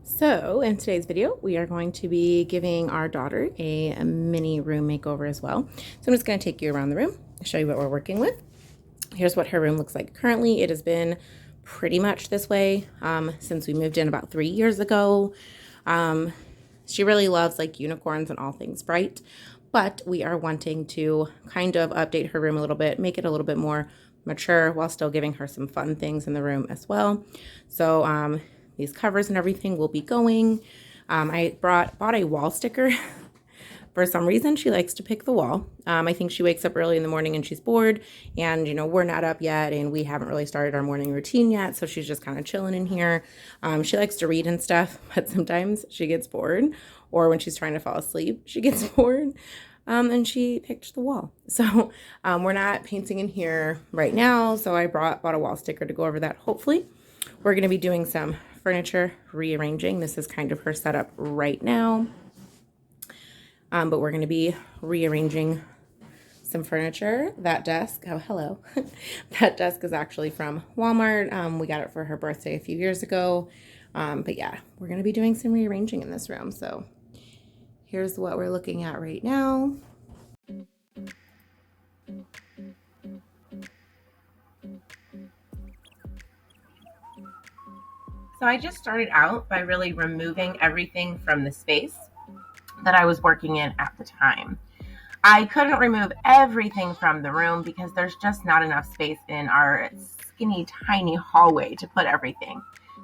So in today's video, we are going to be giving our daughter a mini room makeover as well. So I'm just going to take you around the room, show you what we're working with. Here's what her room looks like currently. It has been pretty much this way since we moved in about 3 years ago. She really loves like unicorns and all things bright, but we are wanting to kind of update her room a little bit, make it a little bit more mature while still giving her some fun things in the room as well. So these covers and everything will be going. I bought a wall sticker. For some reason, she likes to pick the wall. I think she wakes up early in the morning and she's bored, and we're not up yet and we haven't really started our morning routine yet, so she's just kind of chilling in here. She likes to read and stuff, but sometimes she gets bored, or when she's trying to fall asleep, she gets bored. And she picked the wall. So we're not painting in here right now, so I bought a wall sticker to go over that. Hopefully we're going to be doing some furniture rearranging. This is kind of her setup right now. But we're going to be rearranging some furniture. That desk, oh, hello. That desk is actually from Walmart. We got it for her birthday a few years ago. But yeah, we're going to be doing some rearranging in this room. So here's what we're looking at right now. So I just started out by really removing everything from the space that I was working in at the time. I couldn't remove everything from the room because there's just not enough space in our skinny, tiny hallway to put everything.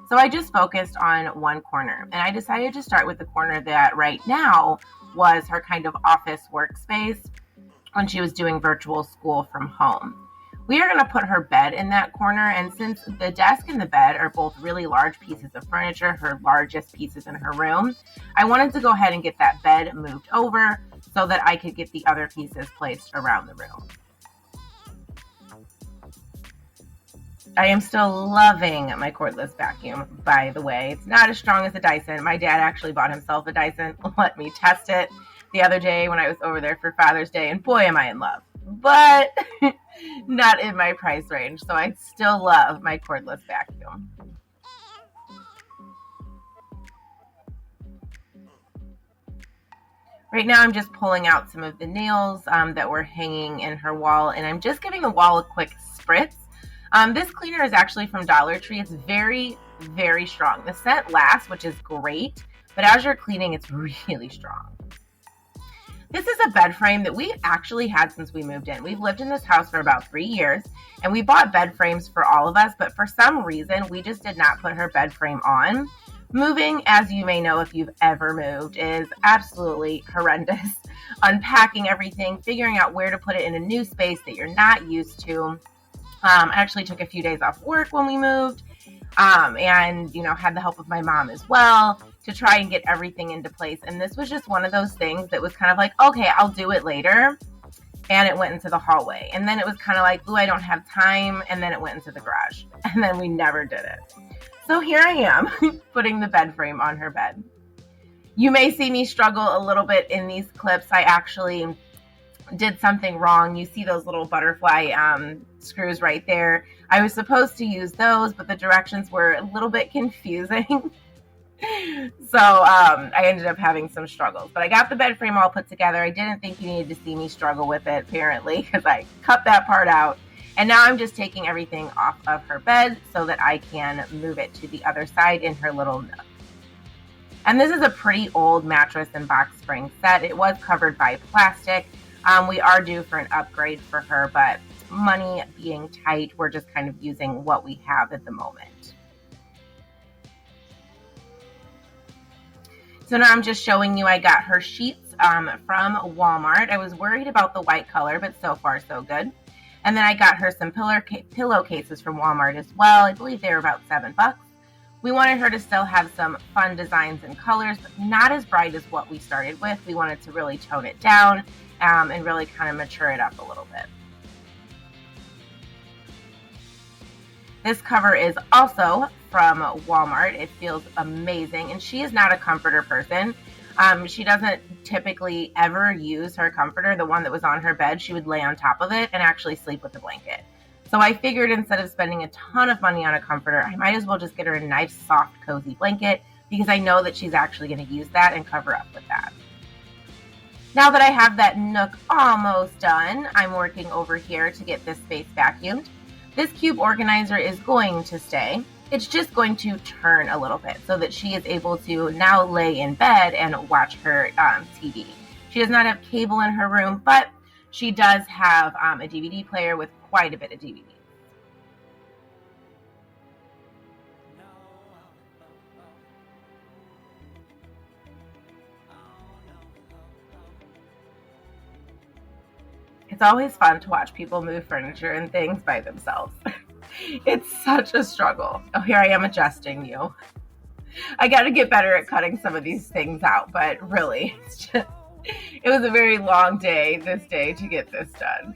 So I just focused on one corner, and I decided to start with the corner that right now was her kind of office workspace when she was doing virtual school from home. We are going to put her bed in that corner, and since the desk and the bed are both really large pieces of furniture, her largest pieces in her room, I wanted to go ahead and get that bed moved over so that I could get the other pieces placed around the room. I am still loving my cordless vacuum, by the way. It's not as strong as a Dyson. My dad actually bought himself a Dyson. Let me test it the other day when I was over there for Father's Day, and boy, am I in love. But not in my price range, so I still love my cordless vacuum. Right now I'm just pulling out some of the nails that were hanging in her wall, and I'm just giving the wall a quick spritz. This cleaner is actually from Dollar Tree. It's very, very strong. The scent lasts, which is great, but as you're cleaning, it's really strong. This is a bed frame that we actually had since we moved in. We've lived in this house for about 3 years, and we bought bed frames for all of us, but for some reason, we just did not put her bed frame on. Moving, as you may know if you've ever moved, is absolutely horrendous. Unpacking everything, figuring out where to put it in a new space that you're not used to. I actually took a few days off work when we moved, and had the help of my mom as well to try and get everything into place. And this was just one of those things that was kind of like, okay, I'll do it later. And it went into the hallway. And then it was kind of like, ooh, I don't have time. And then it went into the garage. And then we never did it. So here I am putting the bed frame on her bed. You may see me struggle a little bit in these clips. I actually did something wrong. You see those little butterfly screws right there. I was supposed to use those, but the directions were a little bit confusing. So I ended up having some struggles, but I got the bed frame all put together. I didn't think you needed to see me struggle with it, apparently, because I cut that part out. And now I'm just taking everything off of her bed so that I can move it to the other side in her little nook. And this is a pretty old mattress and box spring set. It was covered by plastic. We are due for an upgrade for her, but money being tight, we're just kind of using what we have at the moment. So now I'm just showing you I got her sheets from Walmart. I was worried about the white color, but so far so good. And then I got her some pillowcases from Walmart as well. I believe they were about $7. We wanted her to still have some fun designs and colors, but not as bright as what we started with. We wanted to really tone it down and really kind of mature it up a little bit. This cover is also from Walmart. It feels amazing, and she is not a comforter person. She doesn't typically ever use her comforter. The one that was on her bed, she would lay on top of it and actually sleep with the blanket. So I figured instead of spending a ton of money on a comforter, I might as well just get her a nice, soft, cozy blanket, because I know that she's actually going to use that and cover up with that. Now that I have that nook almost done, I'm working over here to get this space vacuumed. This cube organizer is going to stay. It's just going to turn a little bit so that she is able to now lay in bed and watch her TV. She does not have cable in her room, but she does have a DVD player with quite a bit of DVDs. It's always fun to watch people move furniture and things by themselves. It's such a struggle. Oh, here I am adjusting you. I got to get better at cutting some of these things out, but really, it was a very long day this day to get this done.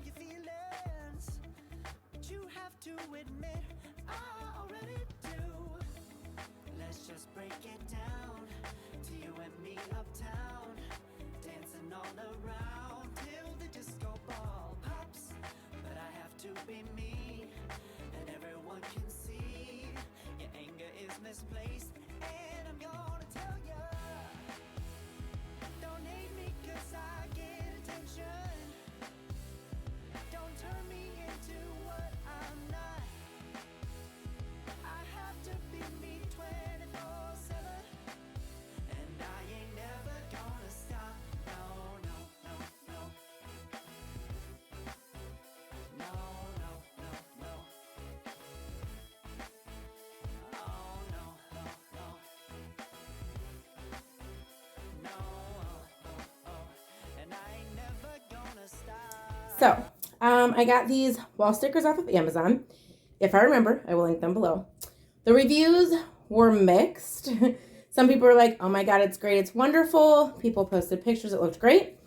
So, I got these wall stickers off of Amazon. If I remember, I will link them below. The reviews were mixed. Some people were like, oh my God, it's great, it's wonderful. People posted pictures, it looked great.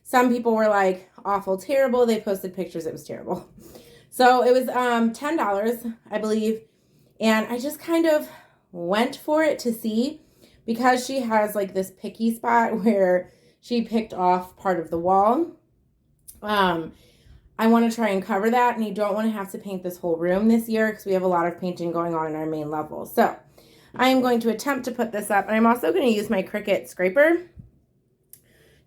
Some people were like, awful, terrible. They posted pictures, it was terrible. So it was $10, I believe. And I just kind of went for it to see, because she has like this picky spot where she picked off part of the wall. I want to try and cover that, and you don't want to have to paint this whole room this year because we have a lot of painting going on in our main level. So I am going to attempt to put this up, and I'm also going to use my Cricut scraper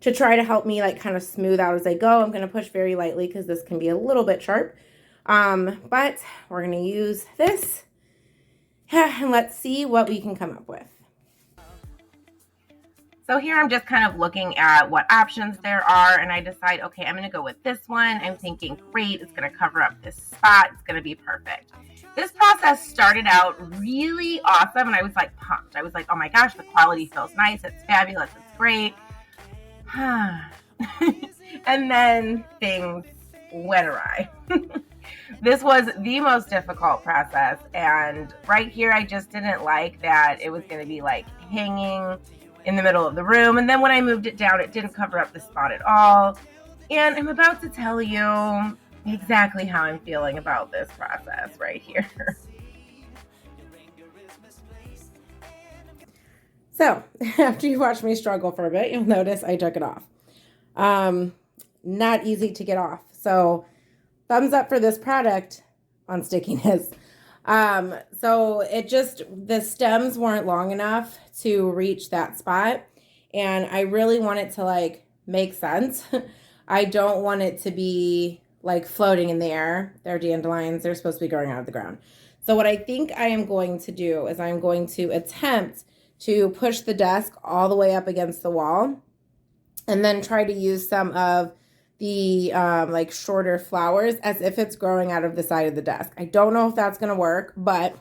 to try to help me like kind of smooth out as I go. I'm going to push very lightly because this can be a little bit sharp, but we're going to use this, and let's see what we can come up with. So here I'm just kind of looking at what options there are, and I decide, okay, I'm going to go with this one. I'm thinking, great, it's going to cover up this spot. It's going to be perfect. This process started out really awesome, and I was like pumped. I was like, oh my gosh, the quality feels nice. It's fabulous. It's great. And then things went awry. This was the most difficult process, and right here I just didn't like that it was going to be like hanging in the middle of the room, and then when I moved it down, it didn't cover up the spot at all. And I'm about to tell you exactly how I'm feeling about this process right here. So after you watch me struggle for a bit, you'll notice I took it off. Not easy to get off. So thumbs up for this product on stickiness. So the stems weren't long enough to reach that spot, and I really want it to like make sense. I don't want it to be like floating in the air. They're dandelions. They're supposed to be growing out of the ground. So what I think I am going to do is I'm going to attempt to push the desk all the way up against the wall, and then try to use some of the like shorter flowers as if it's growing out of the side of the desk. I don't know if that's going to work, but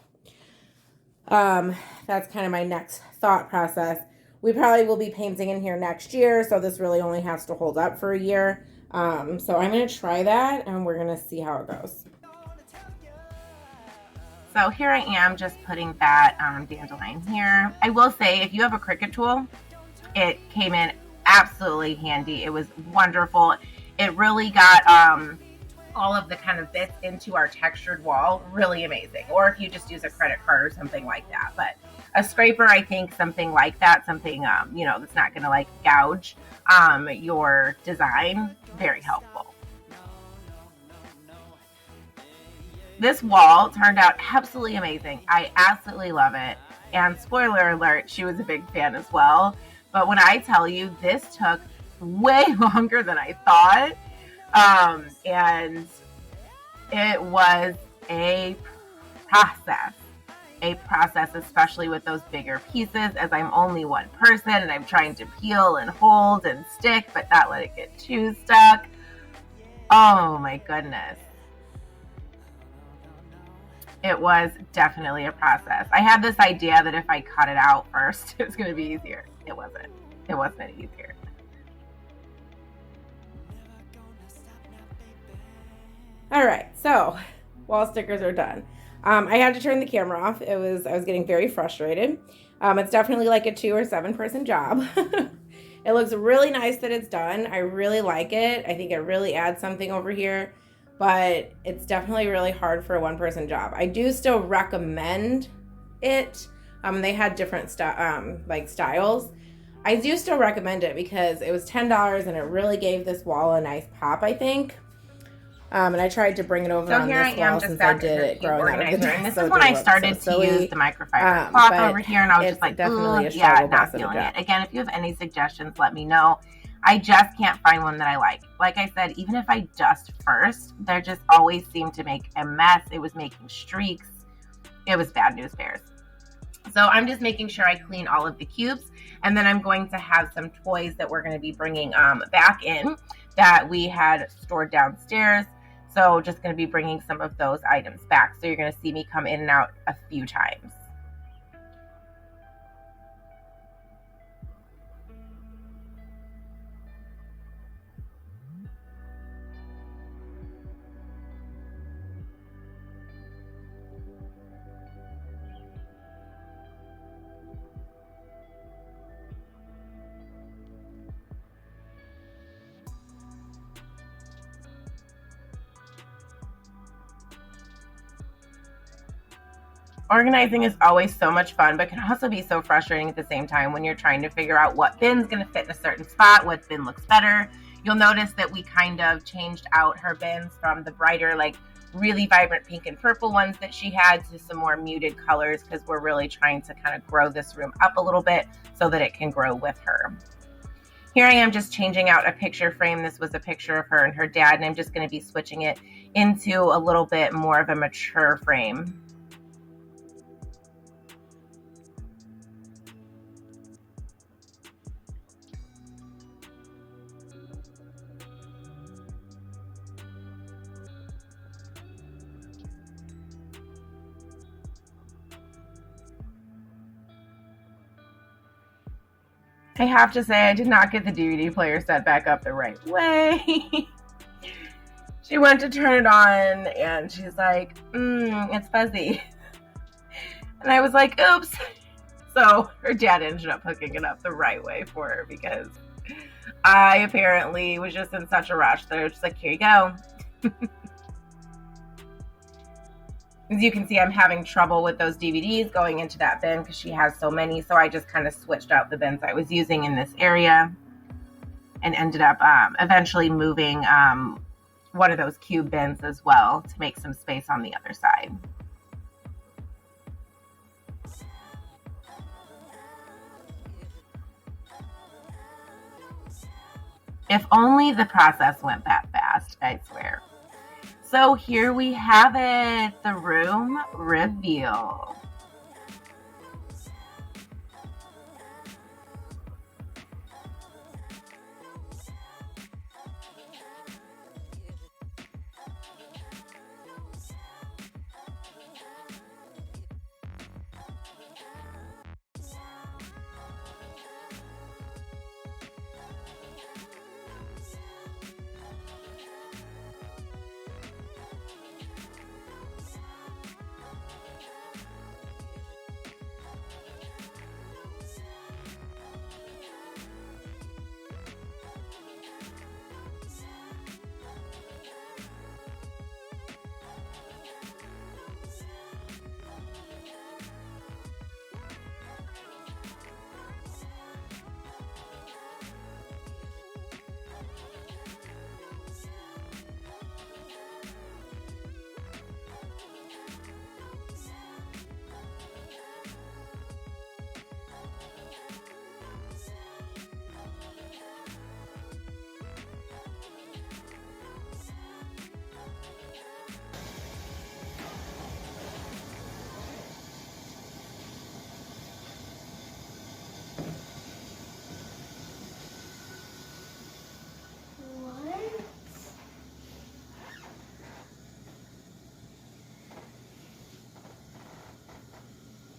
that's kind of my next thought process. We probably will be painting in here next year, so this really only has to hold up for a year. So I'm going to try that, and we're going to see how it goes. So here I am just putting that dandelion here. I will say, if you have a Cricut tool, it came in absolutely handy. It was wonderful. It really got all of the kind of bits into our textured wall. Really amazing. Or if you just use a credit card or something like that. But a scraper, I think something like that, something, that's not going to like gouge your design, very helpful. This wall turned out absolutely amazing. I absolutely love it. And spoiler alert, she was a big fan as well. But when I tell you, this took way longer than I thought. And it was a process, especially with those bigger pieces, as I'm only one person and I'm trying to peel and hold and stick, but not let it get too stuck. Oh my goodness. It was definitely a process. I had this idea that if I cut it out first, it was going to be easier. It wasn't. It wasn't any easier. All right, so wall stickers are done. I had to turn the camera off. I was getting very frustrated. It's definitely like a 2 or 7 person job. It looks really nice that it's done. I really like it. I think it really adds something over here, but it's definitely really hard for a 1 person job. I do still recommend it. They had different like styles. I do still recommend it because it was $10 and it really gave this wall a nice pop, I think. And I tried to bring it over on this wall since I did it growing out of the and this is when I started to use the microfiber cloth over here, and I was just like, definitely a struggle, not feeling it. Again, if you have any suggestions, let me know. I just can't find one that I like. Like I said, even if I dust first, there just always seemed to make a mess. It was making streaks. It was bad news bears. So I'm just making sure I clean all of the cubes, and then I'm going to have some toys that we're going to be bringing back in that we had stored downstairs. So just going to be bringing some of those items back. So you're going to see me come in and out a few times. Organizing is always so much fun, but can also be so frustrating at the same time when you're trying to figure out what bin's going to fit in a certain spot, what bin looks better. You'll notice that we kind of changed out her bins from the brighter, like really vibrant pink and purple ones that she had to some more muted colors, because we're really trying to kind of grow this room up a little bit so that it can grow with her. Here I am just changing out a picture frame. This was a picture of her and her dad, and I'm just going to be switching it into a little bit more of a mature frame. I have to say, I did not get the DVD player set back up the right way. She went to turn it on, and she's like, it's fuzzy. And I was like, oops. So her dad ended up hooking it up the right way for her, because I apparently was just in such a rush that I was just like, here you go. As you can see, I'm having trouble with those DVDs going into that bin because she has so many. So I just kind of switched out the bins I was using in this area and ended up eventually moving one of those cube bins as well to make some space on the other side. If only the process went that fast, I swear. So here we have it, the room reveal.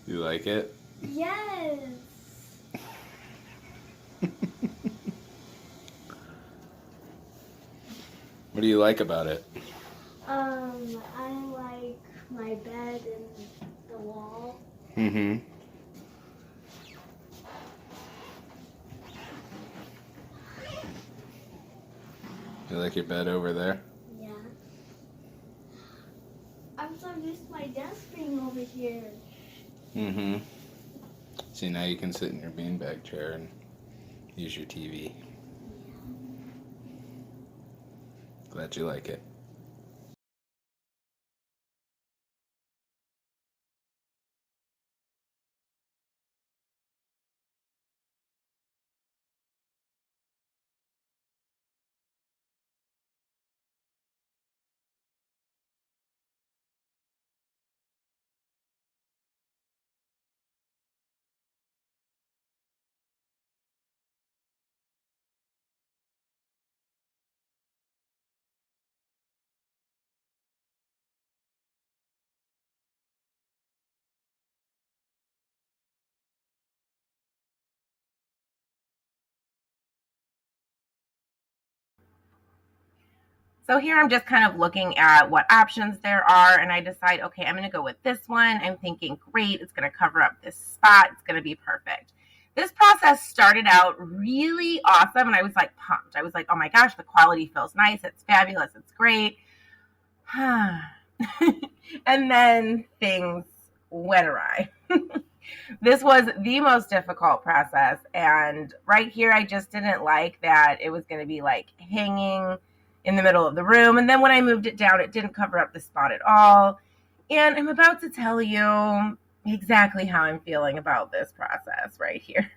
You like it? Yes. What do you like about it? I like my bed and the wall. Mm-hmm. You like your bed over there? Yeah. I'm so used to my desk being over here. Mm-hmm. See, now you can sit in your beanbag chair and use your TV. Glad you like it. So here I'm just kind of looking at what options there are, and I decide, okay, I'm going to go with this one. I'm thinking, great, it's going to cover up this spot. It's going to be perfect. This process started out really awesome, and I was like pumped. I was like, oh my gosh, the quality feels nice. It's fabulous. It's great. And then things went awry. This was the most difficult process, and right here I just didn't like that it was going to be like hanging in the middle of the room, and then when I moved it down, it didn't cover up the spot at all. And I'm about to tell you exactly how I'm feeling about this process right here.